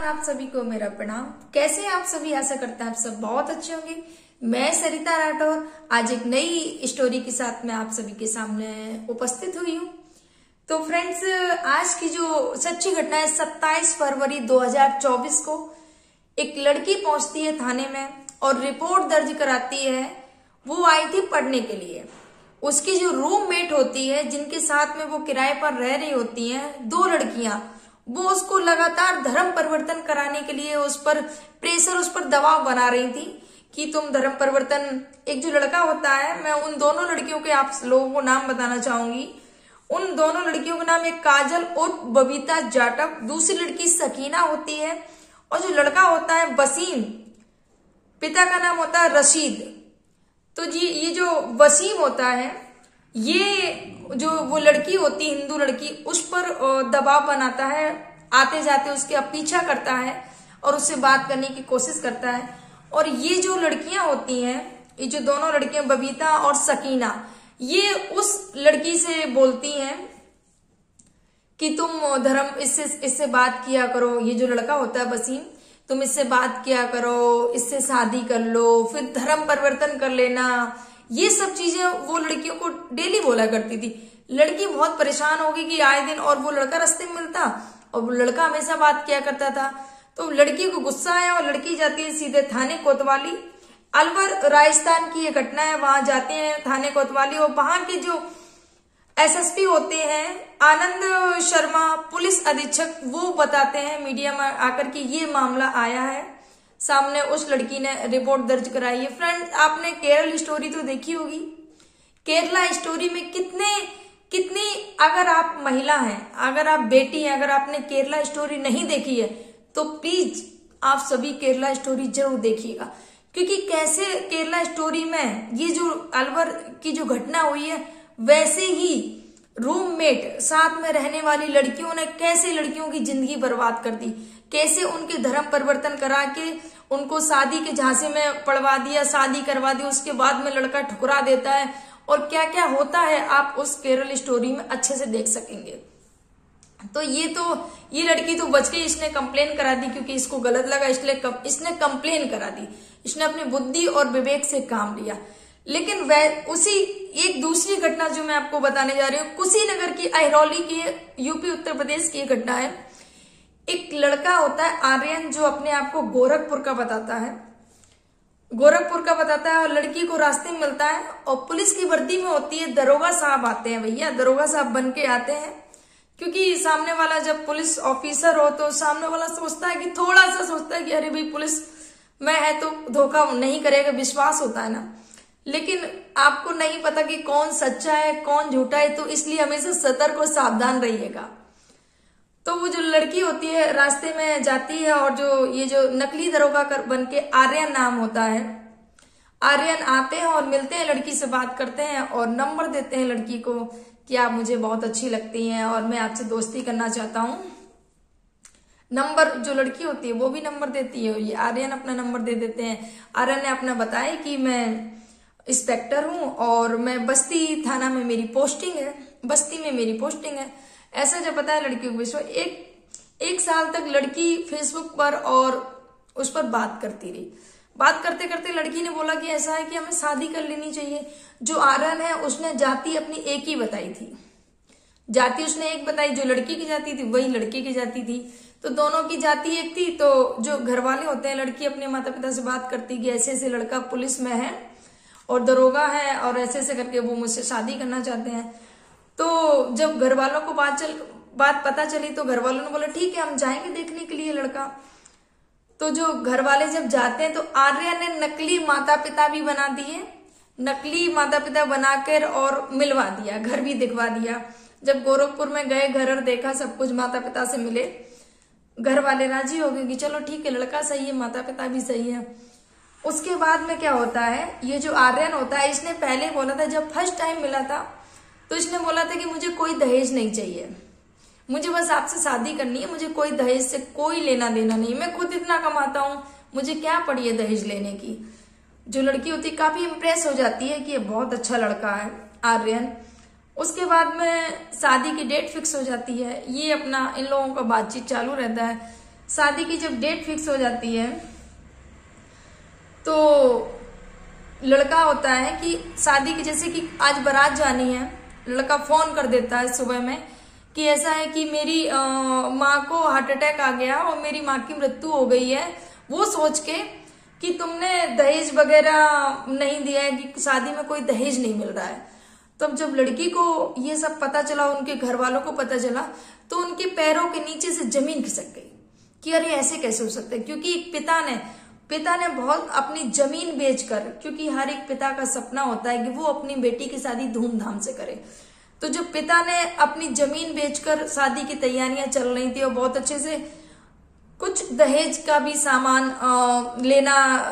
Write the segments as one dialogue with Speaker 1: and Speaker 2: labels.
Speaker 1: आप सभी को मेरा प्रणाम। कैसे हैं आप सभी? आशा करते हैं आप सब बहुत अच्छे होंगे। मैं सरिता राठौर आज एक नई स्टोरी के साथ मैं आप सभी के सामने उपस्थित हुई हूँ। तो फ्रेंड्स, आज की जो सच्ची घटना है 27 फरवरी 2024 को एक लड़की पहुंचती है थाने में और रिपोर्ट दर्ज कराती है। वो आई थी पढ़ने के लिए। उसकी जो रूममेट होती है, जिनके साथ में वो किराए पर रह रही होती हैं, दो लड़कियां, वो उसको लगातार धर्म परिवर्तन कराने के लिए उस पर प्रेशर, उस पर दबाव बना रही थी कि तुम धर्म परिवर्तन। एक जो लड़का होता है, मैं उन दोनों लड़कियों के आप लोगों को नाम बताना चाहूंगी। उन दोनों लड़कियों का नाम एक काजल उर्फ बबीता जाटव, दूसरी लड़की सकीना होती है, और जो लड़का होता है वसीम, पिता का नाम होता है रशीद। तो जी ये जो वसीम होता है, ये जो वो लड़की होती है, हिंदू लड़की, उस पर दबाव बनाता है, आते जाते उसके पीछा करता है और उससे बात करने की कोशिश करता है। और ये जो लड़कियां होती हैं, ये जो दोनों लड़कियां बबीता और सकीना, ये उस लड़की से बोलती हैं कि तुम धर्म इससे बात किया करो। ये जो लड़का होता है वसीम, तुम इससे बात किया करो, इससे शादी कर लो, फिर धर्म परिवर्तन कर लेना। ये सब चीजें वो लड़कियों को डेली बोला करती थी। लड़की बहुत परेशान हो गई कि आए दिन, और वो लड़का रास्ते में मिलता और वो लड़का हमेशा बात किया करता था। तो लड़की को गुस्सा आया और लड़की जाती है सीधे थाने कोतवाली। अलवर राजस्थान की ये घटना है। वहां जाते हैं थाने कोतवाली, और वहां के जो एसएसपी होते हैं आनंद शर्मा, पुलिस अधीक्षक, वो बताते हैं मीडिया में आकर के ये मामला आया है सामने, उस लड़की ने रिपोर्ट दर्ज कराई है। फ्रेंड्स, आपने केरल स्टोरी तो देखी होगी। केरला स्टोरी में कितनी अगर आप महिला हैं, अगर आप बेटी हैं, अगर आपने केरला स्टोरी नहीं देखी है तो प्लीज आप सभी केरला स्टोरी जरूर देखिएगा। क्योंकि कैसे केरला स्टोरी में ये जो अलवर की जो घटना हुई है, वैसे ही रूममेट साथ में रहने वाली लड़कियों ने कैसे लड़कियों की जिंदगी बर्बाद कर दी, कैसे उनके धर्म परिवर्तन करा के उनको शादी के झांसे में पड़वा दिया, शादी करवा दी, उसके बाद में लड़का ठुकरा देता है, और क्या क्या होता है आप उस केरल स्टोरी में अच्छे से देख सकेंगे। तो ये लड़की तो बच गई। इसने कंप्लेन करा दी क्योंकि इसको गलत लगा, इसलिए इसने कंप्लेन करा दी। इसने अपनी बुद्धि और विवेक से काम लिया। लेकिन वह उसी एक दूसरी घटना जो मैं आपको बताने जा रही हूँ, कुशीनगर की, अहिरौली की, यूपी उत्तर प्रदेश की घटना है। एक लड़का होता है आर्यन, जो अपने आप को गोरखपुर का बताता है, और लड़की को रास्ते में मिलता है और पुलिस की वर्दी में होती है। दरोगा साहब आते हैं, भैया दरोगा साहब बन के आते हैं। क्योंकि सामने वाला जब पुलिस ऑफिसर हो तो सामने वाला सोचता है कि, थोड़ा सा सोचता है कि अरे भाई पुलिस में है तो धोखा नहीं करेगा, विश्वास होता है ना। लेकिन आपको नहीं पता कि कौन सच्चा है कौन झूठा है, तो इसलिए हमेशा सतर्क और सावधान रहिएगा। तो वो जो लड़की होती है रास्ते में जाती है, और ये जो नकली दरोगा बन के, आर्यन नाम होता है, आर्यन आते हैं और मिलते हैं, लड़की से बात करते हैं और नंबर देते हैं लड़की को कि आप मुझे बहुत अच्छी लगती हैं और मैं आपसे दोस्ती करना चाहता हूँ। नंबर जो लड़की होती है वो भी नंबर देती है, ये आर्यन अपना नंबर दे देते हैं। आर्यन ने अपना बताया कि मैं इंस्पेक्टर हूं और मैं बस्ती थाना में मेरी पोस्टिंग है, बस्ती में मेरी पोस्टिंग है। ऐसा जब बताया लड़की को विश्वास। एक साल तक लड़की फेसबुक पर और उस पर बात करती रही। बात करते करते लड़की ने बोला कि ऐसा है कि हमें शादी कर लेनी चाहिए। जो आर्यन है उसने जाति अपनी एक ही बताई थी, जाति उसने एक बताई, जो लड़की की जाति थी वही लड़के की जाति थी। तो दोनों की जाति एक थी। तो जो घर वाले होते हैं, लड़की अपने माता पिता से बात करती कि ऐसे ऐसे लड़का पुलिस में है और दरोगा है और ऐसे ऐसे करके वो मुझसे शादी करना चाहते हैं। तो जब घर वालों को बात पता चली तो घर वालों ने बोला ठीक है हम जाएंगे देखने के लिए लड़का। तो जो घर वाले जब जाते हैं तो आर्यन ने नकली माता पिता भी बना दिए, नकली माता पिता बनाकर और मिलवा दिया, घर भी दिखवा दिया। जब गोरखपुर में गए, घर देखा, सब कुछ, माता पिता से मिले, घर वाले राजी हो गए कि चलो ठीक है लड़का सही है, माता पिता भी सही है। उसके बाद में क्या होता है, ये जो आर्यन होता है, इसने पहले बोला था, जब फर्स्ट टाइम मिला था तो इसने बोला था कि मुझे कोई दहेज नहीं चाहिए, मुझे बस आपसे शादी करनी है, मुझे कोई दहेज से कोई लेना देना नहीं, मैं खुद इतना कमाता हूं, मुझे क्या पड़ी है दहेज लेने की। जो लड़की होती है काफी इंप्रेस हो जाती है कि ये बहुत अच्छा लड़का है आर्यन। उसके बाद में शादी की डेट फिक्स हो जाती है। ये अपना इन लोगों का बातचीत चालू रहता है। शादी की जब डेट फिक्स हो जाती है तो लड़का होता है कि शादी की, जैसे कि आज बारात जानी है, लड़का फोन कर देता है सुबह में कि ऐसा है कि मेरी माँ को हार्ट अटैक आ गया और मेरी माँ की मृत्यु हो गई है, वो सोच के कि तुमने दहेज वगैरह नहीं दिया है, कि शादी में कोई दहेज नहीं मिल रहा है। तब जब लड़की को ये सब पता चला, उनके घर वालों को पता चला, तो उनके पैरों के नीचे से जमीन खिसक गई कि अरे ऐसे कैसे हो सकता है। क्योंकि एक पिता ने बहुत अपनी जमीन बेचकर, क्योंकि हर एक पिता का सपना होता है कि वो अपनी बेटी की शादी धूमधाम से करे, तो जब पिता ने अपनी जमीन बेचकर शादी की तैयारियां चल रही थी और बहुत अच्छे से कुछ दहेज का भी सामान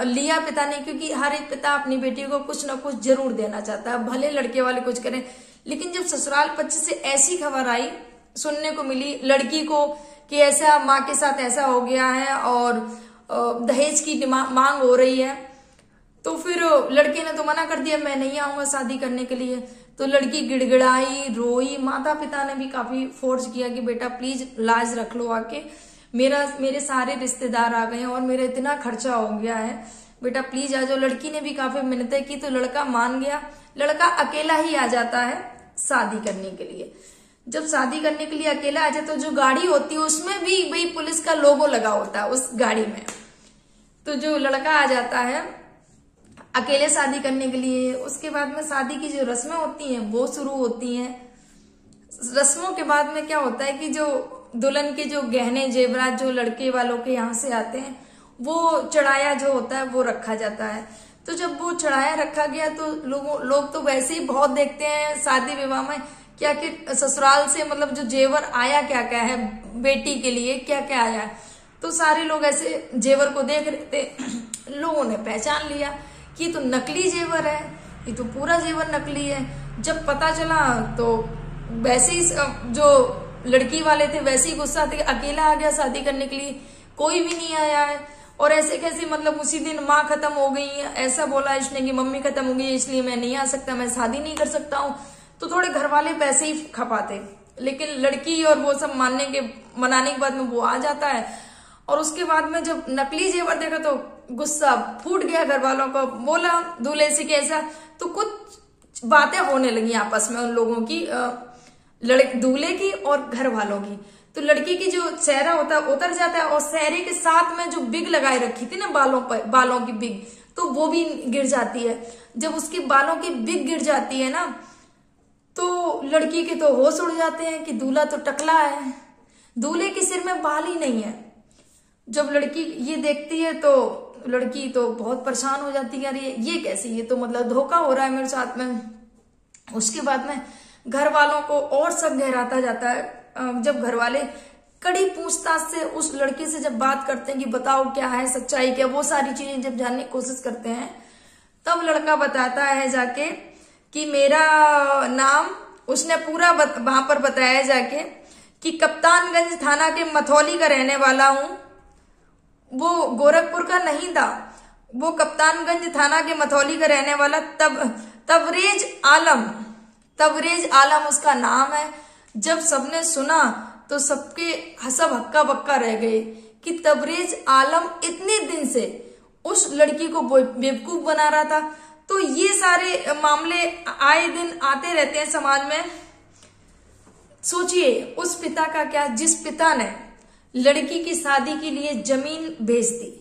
Speaker 1: लिया पिता ने, क्योंकि हर एक पिता अपनी बेटी को कुछ ना कुछ जरूर देना चाहता है, भले लड़के वाले कुछ करें। लेकिन जब ससुराल पक्ष से ऐसी खबर आई, सुनने को मिली लड़की को कि ऐसा माँ के साथ ऐसा हो गया है और दहेज की मांग हो रही है, तो फिर लड़के ने तो मना कर दिया, मैं नहीं आऊंगा शादी करने के लिए। तो लड़की गिड़गिड़ाई, रोई, माता पिता ने भी काफी फोर्स किया कि बेटा प्लीज लाज रख लो आके, मेरे सारे रिश्तेदार आ गए हैं और मेरा इतना खर्चा हो गया है, बेटा प्लीज आ जाओ। लड़की ने भी काफी मिन्नतें की तो लड़का मान गया। लड़का अकेला ही आ जाता है शादी करने के लिए। जब शादी करने के लिए अकेला आ जाए तो जो गाड़ी होती है उसमें भी भाई पुलिस का लोगो लगा होता है उस गाड़ी में। तो जो लड़का आ जाता है अकेले शादी करने के लिए, उसके बाद में शादी की जो रस्में होती हैं वो शुरू होती हैं। रस्मों के बाद में क्या होता है कि जो दुल्हन के जो गहने जेवरात जो लड़के वालों के यहाँ से आते हैं वो चढ़ाया जो होता है वो रखा जाता है। तो जब वो चढ़ाया रखा गया तो लोग तो वैसे ही बहुत देखते हैं शादी विवाह में क्या कि ससुराल से मतलब जो जेवर आया क्या क्या है बेटी के लिए, क्या क्या आया है। तो सारे लोग ऐसे जेवर को देख रहे थे। लोगों ने पहचान लिया कि तो नकली जेवर है, ये तो पूरा जेवर नकली है। जब पता चला तो वैसे ही जो लड़की वाले थे वैसे ही गुस्सा थे, अकेला आ गया शादी करने के लिए, कोई भी नहीं आया है। और ऐसे कैसे, मतलब उसी दिन माँ खत्म हो गई, ऐसा बोला इसने कि मम्मी खत्म हो गई इसलिए मैं नहीं आ सकता, मैं शादी नहीं कर सकता हूँ। तो थोड़े घर वाले पैसे ही खपाते, लेकिन लड़की और वो सब मनाने के बाद में वो आ जाता है। और उसके बाद में जब नकली जेवर देखा तो गुस्सा फूट गया घर वालों को, बोला दूल्हे से कि ऐसा, तो कुछ बातें होने लगी आपस में उन लोगों की, दूल्हे की और घर वालों की। तो लड़की की जो चेहरा होता है उतर जाता है और चेहरे के साथ में जो बिग लगाए रखी थी ना बालों की बिग, तो वो भी गिर जाती है। जब उसके बालों की बिग गिर जाती है ना तो लड़की के तो होश उड़ जाते हैं कि दूल्हा तो टकला है, दूल्हे के सिर में बाल ही नहीं है। जब लड़की ये देखती है तो लड़की तो बहुत परेशान हो जाती है, अरे ये कैसे, ये तो मतलब धोखा हो रहा है मेरे साथ में। उसके बाद में घर वालों को और सब गहराता जाता है। जब घर वाले कड़ी पूछताछ से उस लड़की से जब बात करते हैं कि बताओ क्या है सच्चाई क्या, वो सारी चीजें जब जानने की कोशिश करते हैं तब लड़का बताता है जाके कि मेरा नाम, उसने पूरा वहां पर बताया जाके कि कप्तानगंज थाना के मथौली का रहने वाला हूं। वो गोरखपुर का नहीं था, वो कप्तानगंज थाना के मथौली का रहने वाला तबरेज आलम उसका नाम है। जब सबने सुना तो सबके सब हक्का बक्का रह गए कि तबरेज आलम इतने दिन से उस लड़की को बेवकूफ बना रहा था। तो ये सारे मामले आए दिन आते रहते हैं समाज में। सोचिए उस पिता का क्या, जिस पिता ने लड़की की शादी के लिए जमीन बेच दी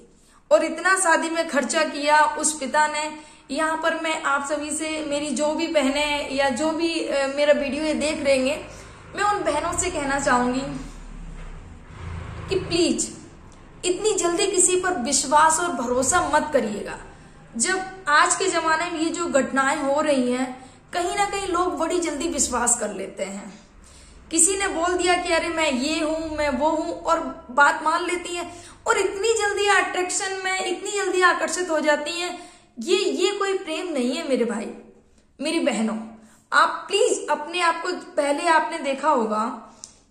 Speaker 1: और इतना शादी में खर्चा किया उस पिता ने। यहाँ पर मैं आप सभी से, मेरी जो भी बहनें या जो भी मेरा वीडियो ये देख रहे हैं, मैं उन बहनों से कहना चाहूंगी कि प्लीज इतनी जल्दी किसी पर विश्वास और भरोसा मत करिएगा। जब आज के जमाने में ये जो घटनाएं हो रही हैं, कहीं ना कहीं लोग बड़ी जल्दी विश्वास कर लेते हैं। किसी ने बोल दिया कि अरे मैं ये हूं, मैं वो हूं, और बात मान लेती हैं और इतनी जल्दी अट्रैक्शन में इतनी जल्दी आकर्षित हो जाती हैं। ये कोई प्रेम नहीं है मेरे भाई मेरी बहनों। आप प्लीज अपने आप को, पहले आपने देखा होगा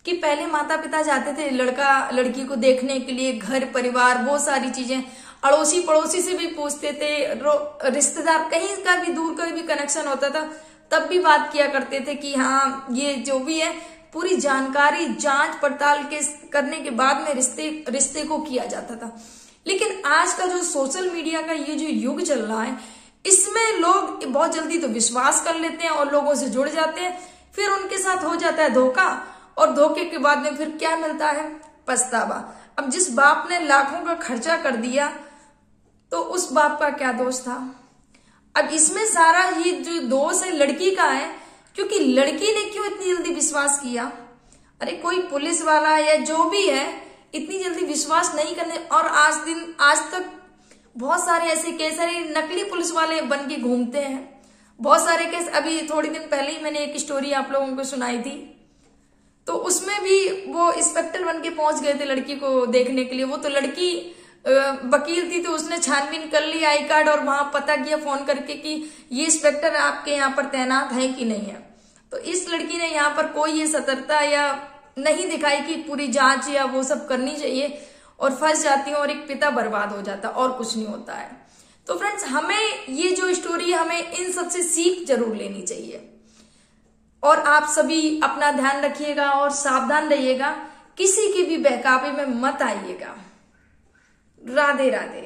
Speaker 1: कि पहले माता पिता जाते थे लड़का लड़की को देखने के लिए, घर परिवार वो सारी चीजें, अड़ोसी पड़ोसी से भी पूछते थे, रिश्तेदार कहीं का भी दूर का भी कनेक्शन होता था तब भी बात किया करते थे कि हाँ ये जो भी है पूरी जानकारी जांच पड़ताल के करने के बाद में रिश्ते को किया जाता था। लेकिन आज का जो सोशल मीडिया का ये जो युग चल रहा है, इसमें लोग बहुत जल्दी तो विश्वास कर लेते हैं और लोगों से जुड़ जाते हैं, फिर उनके साथ हो जाता है धोखा, और धोखे के बाद में फिर क्या मिलता है? पछतावा। अब जिस बाप ने लाखों का खर्चा कर दिया तो उस बाप का क्या दोष था? अब इसमें सारा ये जो दोष है लड़की का है, क्योंकि लड़की ने क्यों इतनी जल्दी विश्वास किया? अरे कोई पुलिस वाला या जो भी है इतनी जल्दी विश्वास नहीं करने। और आज तक बहुत सारे ऐसे केस है, नकली पुलिस वाले बन के घूमते हैं, बहुत सारे केस। अभी थोड़ी दिन पहले ही मैंने एक स्टोरी आप लोगों को सुनाई थी, तो उसमें भी वो इंस्पेक्टर बन के पहुंच गए थे लड़की को देखने के लिए। वो तो लड़की वकील थी, तो उसने छानबीन कर ली आई कार्ड और वहां पता किया फोन करके कि ये इंस्पेक्टर आपके यहाँ पर तैनात है कि नहीं है। तो इस लड़की ने यहाँ पर कोई ये सतर्कता या नहीं दिखाई कि पूरी जांच या वो सब करनी चाहिए, और फंस जाती है और एक पिता बर्बाद हो जाता, और कुछ नहीं होता है। तो फ्रेंड्स, हमें ये जो स्टोरी है, हमें इन सब से सीख जरूर लेनी चाहिए। और आप सभी अपना ध्यान रखिएगा और सावधान रहिएगा, किसी के भी बहकावे में मत आइएगा। राधे राधे।